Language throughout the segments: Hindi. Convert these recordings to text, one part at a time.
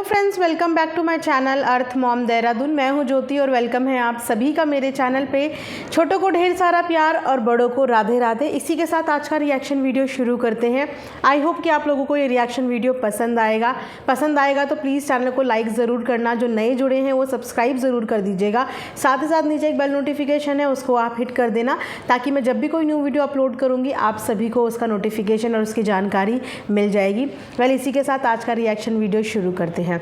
Friends, welcome back to my channel Earth Mom Dehradun. मैं हूं ज्योति और वेलकम है आप सभी का मेरे चैनल पे। छोटों को ढेर सारा प्यार और बड़ों को राधे राधे। इसी के साथ आज का रिएक्शन वीडियो शुरू करते हैं। आई होप कि आप लोगों को ये रिएक्शन वीडियो पसंद आएगा तो प्लीज़ चैनल को लाइक ज़रूर करना। जो नए जुड़े हैं वो सब्सक्राइब ज़रूर कर दीजिएगा। साथ ही साथ नीचे एक बेल नोटिफिकेशन है, उसको आप हिट कर देना ताकि मैं जब भी कोई न्यू वीडियो अपलोड करूँगी आप सभी को उसका नोटिफिकेशन और उसकी जानकारी मिल जाएगी। वेल, इसी के साथ आज का रिएक्शन वीडियो शुरू करते हैं।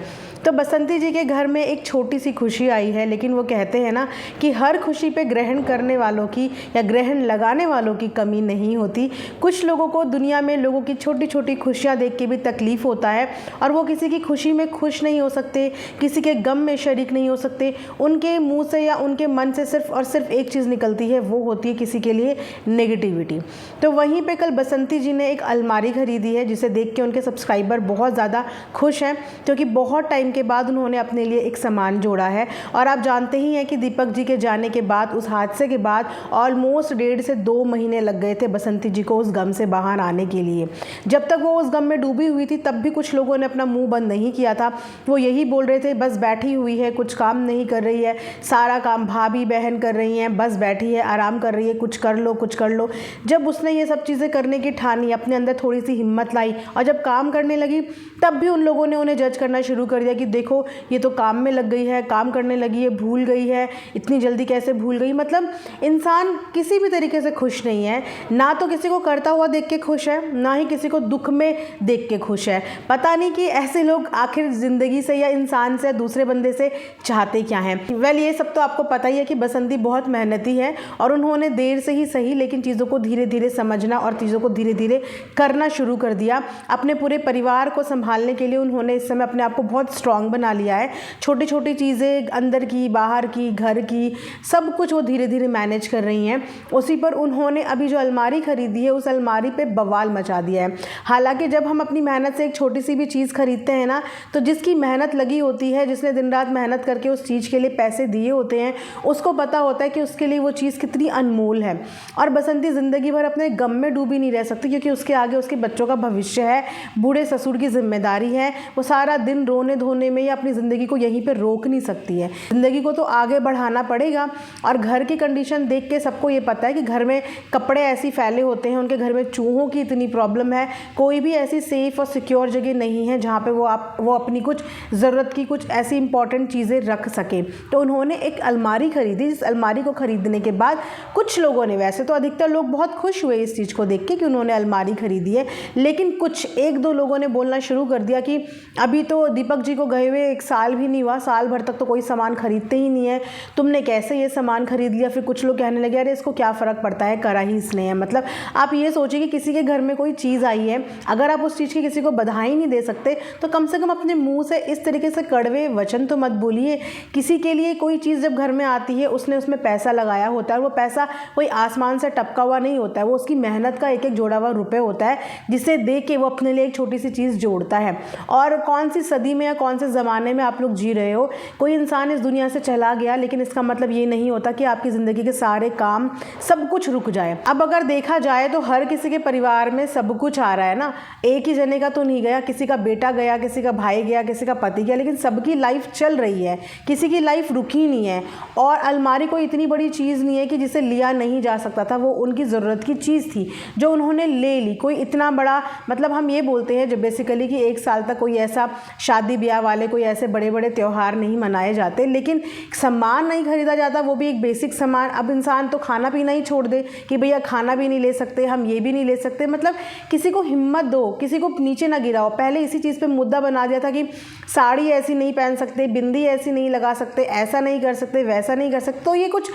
तो बसंती जी के घर में एक छोटी सी खुशी आई है, लेकिन वो कहते हैं ना कि हर खुशी पे ग्रहण करने वालों की या ग्रहण लगाने वालों की कमी नहीं होती। कुछ लोगों को दुनिया में लोगों की छोटी छोटी खुशियाँ देख के भी तकलीफ़ होता है और वो किसी की खुशी में खुश नहीं हो सकते, किसी के गम में शरीक नहीं हो सकते। उनके मुंह से या उनके मन से सिर्फ और सिर्फ एक चीज़ निकलती है, वो होती है किसी के लिए नेगेटिविटी। तो वहीं पे कल बसंती जी ने एक अलमारी खरीदी है जिसे देख के उनके सब्सक्राइबर बहुत ज़्यादा खुश हैं, क्योंकि बहुत टाइम के बाद उन्होंने अपने लिए एक सामान जोड़ा है। और आप जानते ही हैं कि दीपक जी के जाने के बाद, उस हादसे के बाद ऑलमोस्ट 1.5 से 2 महीने लग गए थे बसंती जी को उस गम से बाहर आने के लिए। जब तक वो उस गम में डूबी हुई थी तब भी कुछ लोगों ने अपना मुंह बंद नहीं किया था। वो यही बोल रहे थे बस बैठी हुई है, कुछ काम नहीं कर रही है, सारा काम भाभी बहन कर रही हैं, बस बैठी है, आराम कर रही है, कुछ कर लो कुछ कर लो। जब उसने ये सब चीज़ें करने की ठानी, अपने अंदर थोड़ी सी हिम्मत लाई और जब काम करने लगी तब भी उन लोगों ने उन्हें जज करना शुरू कर दिया कि देखो ये तो काम में लग गई है, काम करने लगी है, भूल गई है, इतनी जल्दी कैसे भूल गई। मतलब इंसान किसी भी तरीके से खुश नहीं है, ना तो किसी को करता हुआ देख के खुश है, ना ही किसी को दुख में देख के खुश है। पता नहीं कि ऐसे लोग आखिर ज़िंदगी से या इंसान से, दूसरे बंदे से चाहते क्या हैं। वेल, ये सब तो आपको पता ही है कि बसंती बहुत मेहनती है और उन्होंने देर से ही सही लेकिन चीज़ों को धीरे धीरे समझना और चीज़ों को धीरे धीरे करना शुरू कर दिया। अपने पूरे परिवार को संभालने के लिए उन्होंने इस समय अपने आप को बहुत स्ट्रांग बना लिया है। छोटी छोटी चीज़ें अंदर की, बाहर की, घर की, सब कुछ वो धीरे धीरे मैनेज कर रही हैं। उसी पर उन्होंने अभी जो अलमारी खरीदी है उस अलमारी पे बवाल मचा दिया है। हालांकि जब हम अपनी मेहनत से एक छोटी सी भी चीज़ खरीदते हैं ना, तो जिसकी मेहनत लगी होती है, जिसने दिन रात मेहनत करके उस चीज़ के लिए पैसे दिए होते हैं, उसको पता होता है कि उसके लिए वो चीज़ कितनी अनमोल है। और बसंती ज़िंदगी भर अपने गम में डूबी नहीं रह सकती, क्योंकि उसके आगे उसके बच्चों का भविष्य है, बूढ़े ससुर की जिम्मेदारी है। वो सारा दिन रोने धोने में या अपनी ज़िंदगी को यहीं पे रोक नहीं सकती है। ज़िंदगी को तो आगे बढ़ाना पड़ेगा। और घर की कंडीशन देख के सबको ये पता है कि घर में कपड़े ऐसी फैले होते हैं, उनके घर में चूहों की इतनी प्रॉब्लम है, कोई भी ऐसी सेफ़ और सिक्योर जगह नहीं है जहाँ पे वो अपनी कुछ ज़रूरत की कुछ ऐसी इंपॉर्टेंट चीज़ें रख सकें। तो उन्होंने एक अलमारी खरीदी। इस अलमारी को खरीदने के बाद कुछ लोगों ने, वैसे तो अधिकतर लोग बहुत खुश हुए इस चीज़ को देख के कि उन्होंने अलमारी खरीदी है, लेकिन कुछ 1-2 लोगों ने बोलना शुरू कर दिया कि अभी तो दीपक जी को गए हुए 1 साल भी नहीं हुआ, साल भर तक तो कोई सामान खरीदते ही नहीं है, तुमने कैसे ये सामान खरीद लिया। फिर कुछ लोग कहने लगे अरे इसको क्या फ़र्क पड़ता है, करा ही इसने है। मतलब आप ये सोचिए कि किसी के घर में कोई चीज़ आई है, अगर आप उस चीज़ की किसी को बधाई नहीं दे सकते तो कम से कम अपने मुंह से इस तरीके से कड़वे वचन तो मत बोलिए। किसी के लिए कोई चीज़ जब घर में आती है, उसने उसमें पैसा लगाया होता है, वो पैसा कोई आसमान से टपका हुआ नहीं होता है, वो उसकी मेहनत का एक एक जोड़ा हुआ रुपये होता है, जिसे दे के वो अपने लिए एक छोटी सी चीज़ जोड़ता है। और कौन सी सदी में या कौन से ज़माने में आप लोग जी रहे हो, कोई इंसान इस दुनिया से चला गया, लेकिन इसका मतलब ये नहीं होता कि आपकी ज़िंदगी के सारे काम सब कुछ रुक जाए। अब अगर देखा जाए तो हर किसी के परिवार में सब कुछ आ रहा है ना, एक ही जने का तो नहीं गया, किसी का बेटा गया, किसी का भाई गया, किसी का पति गया, लेकिन सबकी लाइफ चल रही है, किसी की लाइफ रुकी नहीं है। और अलमारी कोई इतनी बड़ी चीज़ नहीं है कि जिसे लिया नहीं जा सकता था, वो उनकी ज़रूरत की चीज़ थी जो उन्होंने ले ली। कोई इतना बड़ा, मतलब हम ये बोलते हैं जब बेसिकली कि 1 साल तक कोई ऐसा शादी ब्याह वाले कोई ऐसे बड़े बड़े त्यौहार नहीं मनाए जाते, लेकिन सामान नहीं खरीदा जाता, वो भी एक बेसिक सामान। अब इंसान तो खाना पीना ही छोड़ दे कि भैया खाना भी नहीं ले सकते, हम ये भी नहीं ले सकते। मतलब किसी को हिम्मत दो, किसी को नीचे ना गिराओ। पहले इसी चीज़ पे मुद्दा बना दिया था कि साड़ी ऐसी नहीं पहन सकते, बिंदी ऐसी नहीं लगा सकते, ऐसा नहीं कर सकते, वैसा नहीं कर सकते। तो ये कुछ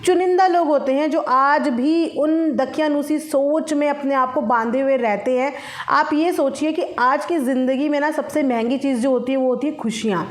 चुनिंदा लोग होते हैं जो आज भी उन दकियानूसी सोच में अपने आप को बांधे हुए रहते हैं। आप ये सोचिए कि आज की ज़िंदगी में ना सबसे महंगी चीज़ जो होती है वो होती है खुशियाँ।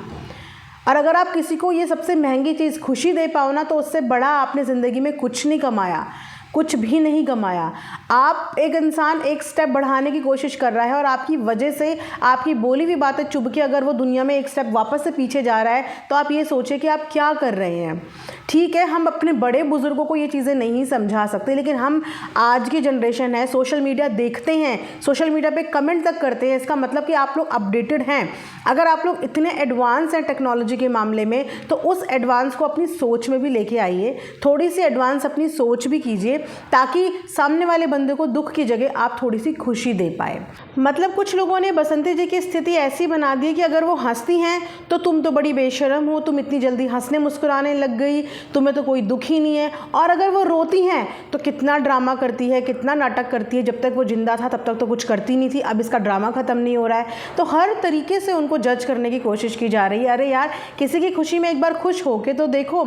और अगर आप किसी को ये सबसे महंगी चीज़ खुशी दे पाओ ना, तो उससे बड़ा आपने ज़िंदगी में कुछ नहीं कमाया, कुछ भी नहीं कमाया। आप एक इंसान एक स्टेप बढ़ाने की कोशिश कर रहा है और आपकी वजह से, आपकी बोली हुई बातें चुभ के अगर वो दुनिया में एक स्टेप वापस से पीछे जा रहा है, तो आप ये सोचिए कि आप क्या कर रहे हैं। ठीक है, हम अपने बड़े बुजुर्गों को ये चीज़ें नहीं समझा सकते, लेकिन हम आज की जनरेशन है, सोशल मीडिया देखते हैं, सोशल मीडिया पे कमेंट तक करते हैं, इसका मतलब कि आप लोग अपडेटेड हैं। अगर आप लोग इतने एडवांस हैं टेक्नोलॉजी के मामले में तो उस एडवांस को अपनी सोच में भी लेके आइए, थोड़ी सी एडवांस अपनी सोच भी कीजिए ताकि सामने वाले बंदे को दुख की जगह आप थोड़ी सी खुशी दे पाए। मतलब कुछ लोगों ने बसंती जी की स्थिति ऐसी बना दी कि अगर वो हंसती हैं तो तुम तो बड़ी बेशर्म हो, तुम इतनी जल्दी हंसने मुस्कुराने लग गई, तुम्हें तो कोई दुख ही नहीं है। और अगर वो रोती हैं तो कितना ड्रामा करती है, कितना नाटक करती है, जब तक वो जिंदा था तब तक तो कुछ करती नहीं थी, अब इसका ड्रामा ख़त्म नहीं हो रहा है। तो हर तरीके से उनको जज करने की कोशिश की जा रही है। अरे यार, किसी की खुशी में एक बार खुश होके तो देखो,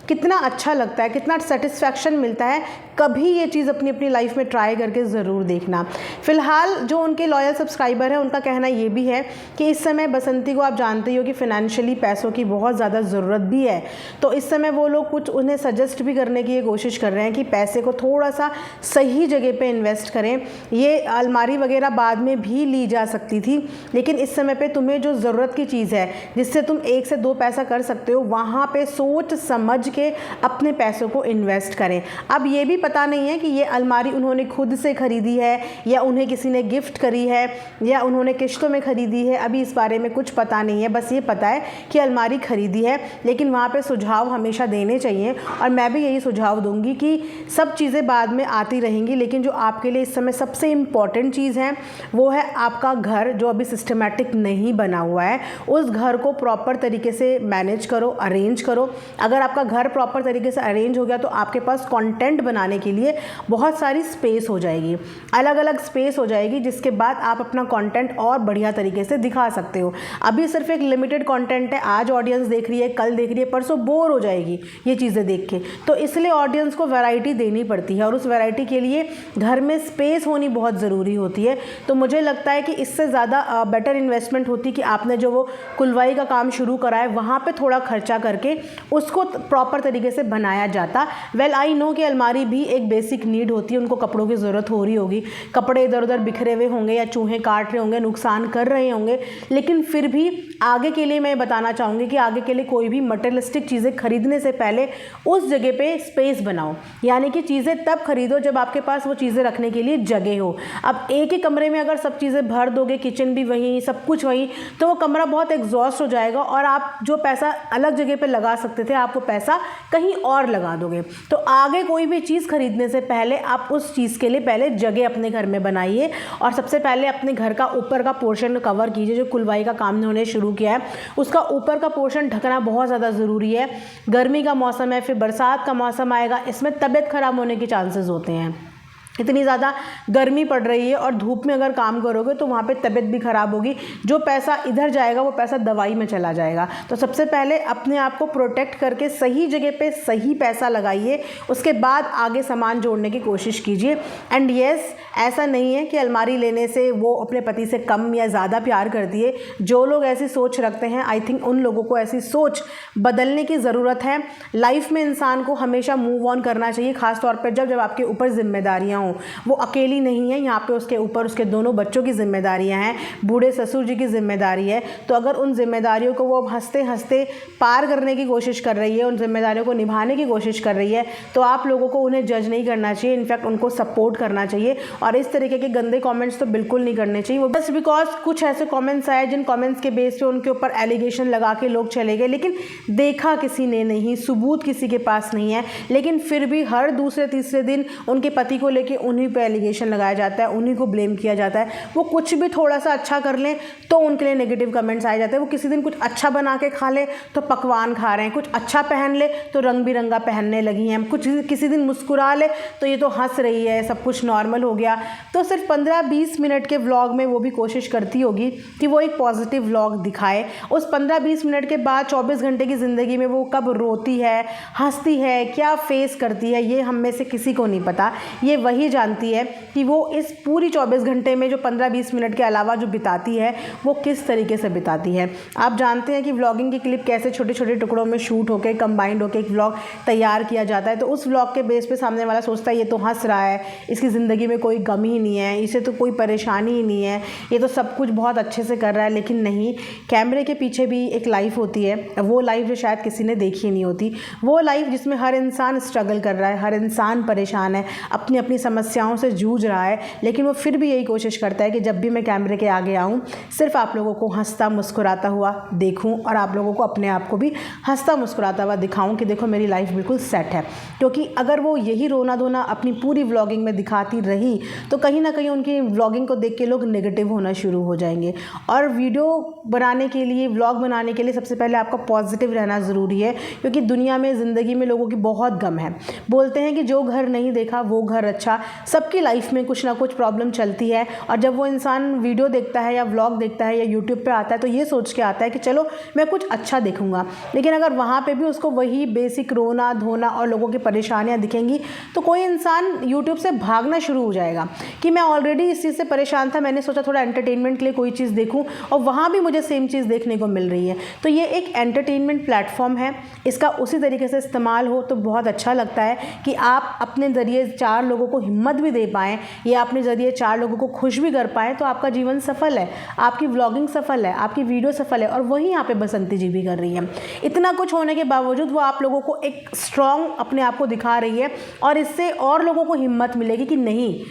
कितना अच्छा लगता है, कितना सेटिस्फैक्शन मिलता है। कभी ये चीज़ अपनी अपनी लाइफ में ट्राई करके ज़रूर देखना। फ़िलहाल जो उनके लॉयल सब्सक्राइबर हैं उनका कहना ये भी है कि इस समय बसंती को आप जानते ही हो कि फ़िनेंशियली पैसों की बहुत ज़्यादा ज़रूरत भी है। तो इस समय वो लोग कुछ उन्हें सजेस्ट भी करने की ये कोशिश कर रहे हैं कि पैसे को थोड़ा सा सही जगह पे इन्वेस्ट करें। ये अलमारी वगैरह बाद में भी ली जा सकती थी, लेकिन इस समय पे तुम्हें जो ज़रूरत की चीज़ है जिससे तुम 1 से 2 पैसा कर सकते हो, वहाँ पे सोच समझ के अपने पैसों को इन्वेस्ट करें। अब ये भी पता नहीं है कि ये अलमारी उन्होंने खुद से ख़रीदी है या उन्हें किसी ने गिफ्ट करी है या उन्होंने किश्तों में ख़रीदी है, अभी इस बारे में कुछ पता नहीं है। बस ये पता है कि अलमारी ख़रीदी है, लेकिन वहाँ पे सुझाव हमेशा देने चाहिए और मैं भी यही सुझाव दूंगी कि सब चीज़ें बाद में आती रहेंगी, लेकिन जो आपके लिए इस समय सबसे इम्पॉर्टेंट चीज़ है वो है आपका घर जो अभी सिस्टमेटिक नहीं बना हुआ है। उस घर को प्रॉपर तरीके से मैनेज करो, अरेंज करो। अगर आपका घर प्रॉपर तरीके से अरेंज हो गया तो आपके पास कंटेंट बनाने के लिए बहुत सारी स्पेस हो जाएगी, अलग अलग स्पेस हो जाएगी, जिसके बाद आप अपना कंटेंट और बढ़िया तरीके से दिखा सकते हो। अभी सिर्फ एक लिमिटेड कंटेंट है, आज ऑडियंस देख रही है, कल देख रही है, परसों बोर हो जाएगी ये चीज़ें देख के। तो इसलिए ऑडियंस को वैरायटी देनी पड़ती है और उस वैरायटी के लिए घर में स्पेस होनी बहुत ज़रूरी होती है। तो मुझे लगता है कि इससे ज़्यादा बेटर इन्वेस्टमेंट होती कि आपने जो वो कुलवाई का काम शुरू करा है वहाँ पे थोड़ा खर्चा करके उसको प्रॉपर तरीके से बनाया जाता। वेल आई नो कि अलमारी भी एक बेसिक नीड होती है, उनको कपड़ों की ज़रूरत हो रही होगी, कपड़े इधर उधर बिखरे हुए होंगे या चूहे काट रहे होंगे, नुकसान कर रहे होंगे, लेकिन फिर भी आगे के लिए मैं बताना चाहूँगी कि आगे के लिए कोई भी मटेरियलिस्टिक चीज़ें खरीदने से पहले उस जगह पे स्पेस बनाओ, यानी कि चीज़ें तब खरीदो जब आपके पास वो चीज़ें रखने के लिए जगह हो। अब एक ही कमरे में अगर सब चीज़ें भर दोगे, किचन भी वहीं, सब कुछ वहीं, तो वो कमरा बहुत एग्जॉस्ट हो जाएगा और आप जो पैसा अलग जगह पे लगा सकते थे आप वो पैसा कहीं और लगा दोगे। तो आगे कोई भी चीज़ खरीदने से पहले आप उस चीज़ के लिए पहले जगह अपने घर में बनाइए और सबसे पहले अपने घर का ऊपर का पोर्शन कवर कीजिए। जो कुलवाई का काम उन्होंने शुरू किया है उसका ऊपर का पोर्शन ढकना बहुत ज़्यादा ज़रूरी है। गर्मी का मौसम है, फिर बरसात का मौसम आएगा, इसमें तबीयत खराब होने के चांसेस होते हैं। इतनी ज़्यादा गर्मी पड़ रही है और धूप में अगर काम करोगे तो वहाँ पे तबीयत भी ख़राब होगी, जो पैसा इधर जाएगा वो पैसा दवाई में चला जाएगा। तो सबसे पहले अपने आप को प्रोटेक्ट करके सही जगह पे सही पैसा लगाइए, उसके बाद आगे सामान जोड़ने की कोशिश कीजिए। एंड येस, ऐसा नहीं है कि अलमारी लेने से वो अपने पति से कम या ज़्यादा प्यार करती है। जो लोग ऐसी सोच रखते हैं, आई थिंक उन लोगों को ऐसी सोच बदलने की ज़रूरत है। लाइफ में इंसान को हमेशा मूव ऑन करना चाहिए, ख़ासतौर पर जब आपके ऊपर जिम्मेदारियाँ हों। वो अकेली नहीं है, यहाँ पे उसके ऊपर उसके दोनों बच्चों की जिम्मेदारियाँ हैं, बूढ़े ससुर जी की जिम्मेदारी है। तो अगर उन जिम्मेदारियों को वो हंसते हंसते पार करने की कोशिश कर रही है, उन जिम्मेदारियों को निभाने की कोशिश कर रही है, तो आप लोगों को उन्हें जज नहीं करना चाहिए, इनफैक्ट उनको सपोर्ट करना चाहिए। और इस तरीके के गंदे कमेंट्स तो बिल्कुल नहीं करने चाहिए। वो बस बिकॉज कुछ ऐसे कमेंट्स आए जिन कमेंट्स के बेस पे उनके ऊपर एलिगेशन लगा के लोग चले गए, लेकिन देखा किसी ने नहीं, सबूत किसी के पास नहीं है, लेकिन फिर भी हर दूसरे तीसरे दिन उनके पति को लेके उन्हीं पे एलिगेशन लगाया जाता है, उन्हीं को ब्लेम किया जाता है। वो कुछ भी थोड़ा सा अच्छा कर लें तो उनके लिए नेगेटिव कमेंट्स आए जाते हैं। वो किसी दिन कुछ अच्छा बना के खा ले तो पकवान खा रहे हैं, कुछ अच्छा पहन ले तो रंग बिरंगा पहनने लगी हैं, कुछ किसी दिन मुस्कुरा ले तो ये तो हंस रही है, सब कुछ नॉर्मल हो गया। तो सिर्फ 15-20 मिनट के व्लॉग में वो भी कोशिश करती होगी कि वो एक पॉजिटिव व्लॉग दिखाए। उस 15-20 मिनट के बाद 24 घंटे की ज़िंदगी में वो कब रोती है, हंसती है, क्या फेस करती है, ये हम में से किसी को नहीं पता। ये वही जानती है कि वो इस पूरी 24 घंटे में जो 15-20 मिनट के अलावा जो बिताती है वो किस तरीके से बिताती है। आप जानते हैं कि व्लॉगिंग की क्लिप कैसे छोटे छोटे टुकड़ों में शूट होकर कंबाइंड होकर एक व्लॉग तैयार किया जाता है। तो उस व्लॉग के बेस पे सामने वाला सोचता है ये तो हंस रहा है, इसकी ज़िंदगी में कोई गम ही नहीं है, इसे तो कोई परेशानी ही नहीं है, ये तो सब कुछ बहुत अच्छे से कर रहा है। लेकिन नहीं, कैमरे के पीछे भी एक लाइफ होती है, वो लाइफ जो शायद किसी ने देखी नहीं होती, वो लाइफ जिसमें हर इंसान स्ट्रगल कर रहा है, हर इंसान परेशान है, अपनी अपनी समस्याओं से जूझ रहा है, लेकिन वो फिर भी यही कोशिश करता है कि जब भी मैं कैमरे के आगे आऊँ सिर्फ आप लोगों को हंसता मुस्कुराता हुआ देखूँ और आप लोगों को अपने आप को भी हंसता मुस्कुराता हुआ दिखाऊँ कि देखो मेरी लाइफ बिल्कुल सेट है। क्योंकि अगर वो यही रोना धोना अपनी पूरी व्लॉगिंग में दिखाती रही तो कहीं ना कहीं उनकी व्लॉगिंग को देख के लोग नेगेटिव होना शुरू हो जाएंगे। और वीडियो बनाने के लिए, व्लॉग बनाने के लिए सबसे पहले आपका पॉजिटिव रहना ज़रूरी है, क्योंकि दुनिया में, ज़िंदगी में लोगों की बहुत गम है। बोलते हैं कि जो घर नहीं देखा वो घर अच्छा। सबकी लाइफ में कुछ ना कुछ प्रॉब्लम चलती है, और जब वो इंसान वीडियो देखता है या व्लॉग देखता है या यूट्यूब पे आता है तो ये सोच के आता है कि चलो मैं कुछ अच्छा देखूंगा। लेकिन अगर वहाँ पे भी उसको वही बेसिक रोना धोना और लोगों की परेशानियाँ दिखेंगी तो कोई इंसान यूट्यूब से भागना शुरू हो जाएगा कि मैं ऑलरेडी इस चीज़ से परेशान था, मैंने सोचा थोड़ा एंटरटेनमेंट के लिए कोई चीज़ देखूँ और वहाँ भी मुझे सेम चीज़ देखने को मिल रही है। तो ये एक एंटरटेनमेंट प्लेटफॉर्म है, इसका उसी तरीके से इस्तेमाल हो तो बहुत अच्छा लगता है कि आप अपने ज़रिए 4 लोगों को हिम्मत भी दे पाएँ या अपने ज़रिए 4 लोगों को खुश भी कर पाएँ तो आपका जीवन सफल है, आपकी व्लॉगिंग सफल है, आपकी वीडियो सफल है। और वही यहाँ पे बसंती जी भी कर रही है। इतना कुछ होने के बावजूद वो आप लोगों को एक स्ट्रॉन्ग अपने आप को दिखा रही है, और इससे और लोगों को हिम्मत मिलेगी कि नहीं,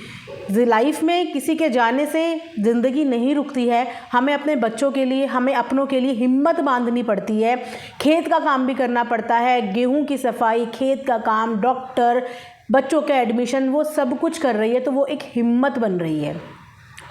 लाइफ में किसी के जाने से ज़िंदगी नहीं रुकती है। हमें अपने बच्चों के लिए, हमें अपनों के लिए हिम्मत बांधनी पड़ती है। खेत का काम भी करना पड़ता है, गेहूं की सफाई, खेत का काम, डॉक्टर, बच्चों के एडमिशन, वो सब कुछ कर रही है। तो वो एक हिम्मत बन रही है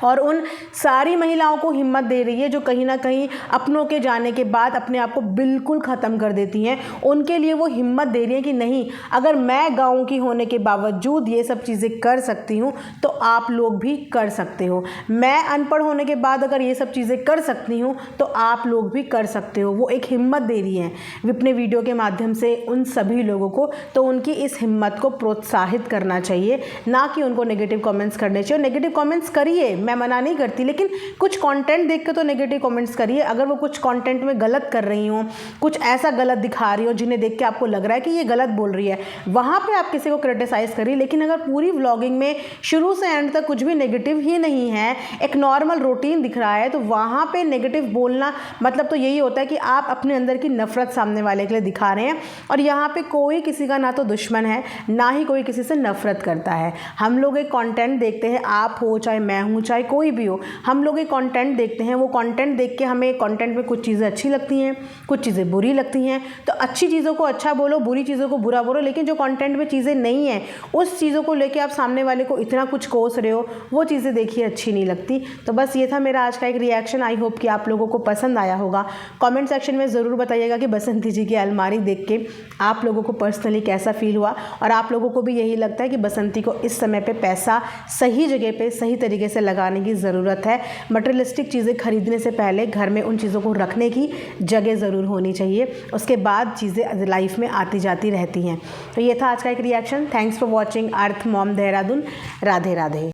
और उन सारी महिलाओं को हिम्मत दे रही है जो कहीं ना कहीं अपनों के जाने के बाद अपने आप को बिल्कुल ख़त्म कर देती हैं। उनके लिए वो हिम्मत दे रही है कि नहीं, अगर मैं गाँव की होने के बावजूद ये सब चीज़ें कर सकती हूँ तो आप लोग भी कर सकते हो। मैं अनपढ़ होने के बाद अगर ये सब चीज़ें कर सकती हूँ तो आप लोग भी कर सकते हो। वो एक हिम्मत दे रही हैं अपने वीडियो के माध्यम से उन सभी लोगों को। तो उनकी इस हिम्मत को प्रोत्साहित करना चाहिए, ना कि उनको नेगेटिव कमेंट्स करने चाहिए। नेगेटिव कमेंट्स करिए, मैं मना नहीं करती, लेकिन कुछ कंटेंट देख के तो नेगेटिव कमेंट्स करिए। अगर वो कुछ कंटेंट में गलत कर रही हो, कुछ ऐसा गलत दिखा रही हो जिन्हें देख के आपको लग रहा है कि ये गलत बोल रही है, वहाँ पे आप किसी को क्रिटिसाइज़ करिए। लेकिन अगर पूरी व्लॉगिंग में शुरू से एंड तक कुछ भी नेगेटिव ही नहीं है, एक नॉर्मल रूटीन दिख रहा है, तो वहाँ पे नेगेटिव बोलना मतलब तो यही होता है कि आप अपने अंदर की नफरत सामने वाले के लिए दिखा रहे हैं। और यहाँ पे कोई किसी का ना तो दुश्मन है, ना ही कोई किसी से नफरत करता है। हम लोग एक कंटेंट देखते हैं, आप हो चाहे मैं हूँ चाहे कोई भी हो, हम लोग एक कंटेंट देखते हैं। वो कंटेंट देख के हमें कंटेंट में कुछ चीज़ें अच्छी लगती हैं, कुछ चीज़ें बुरी लगती हैं। तो अच्छी चीज़ों को अच्छा बोलो, बुरी चीज़ों को बुरा बोलो, लेकिन जो कंटेंट में चीज़ें नहीं हैं उस चीज़ों को लेके आप सामने वाले को इतना कुछ कोस रहे हो, वो चीज़ें देखिए अच्छी नहीं लगती। तो बस ये था मेरा आज का एक रिएक्शन। आई होप कि आप लोगों को पसंद आया होगा। कमेंट सेक्शन में ज़रूर बताइएगा कि बसंती जी की अलमारी देख के आप लोगों को पर्सनली कैसा फील हुआ, और आप लोगों को भी यही लगता है कि बसंती को इस समय पे पैसा सही जगह पे सही तरीके से लगाने की ज़रूरत है। मटेरियलिस्टिक चीज़ें खरीदने से पहले घर में उन चीज़ों को रखने की जगह ज़रूर होनी चाहिए, उसके बाद चीज़ें लाइफ में आती जाती रहती हैं। तो ये था आज का एक reaction. Thanks for watching earth Mom Dehradun. Radhe Radhe.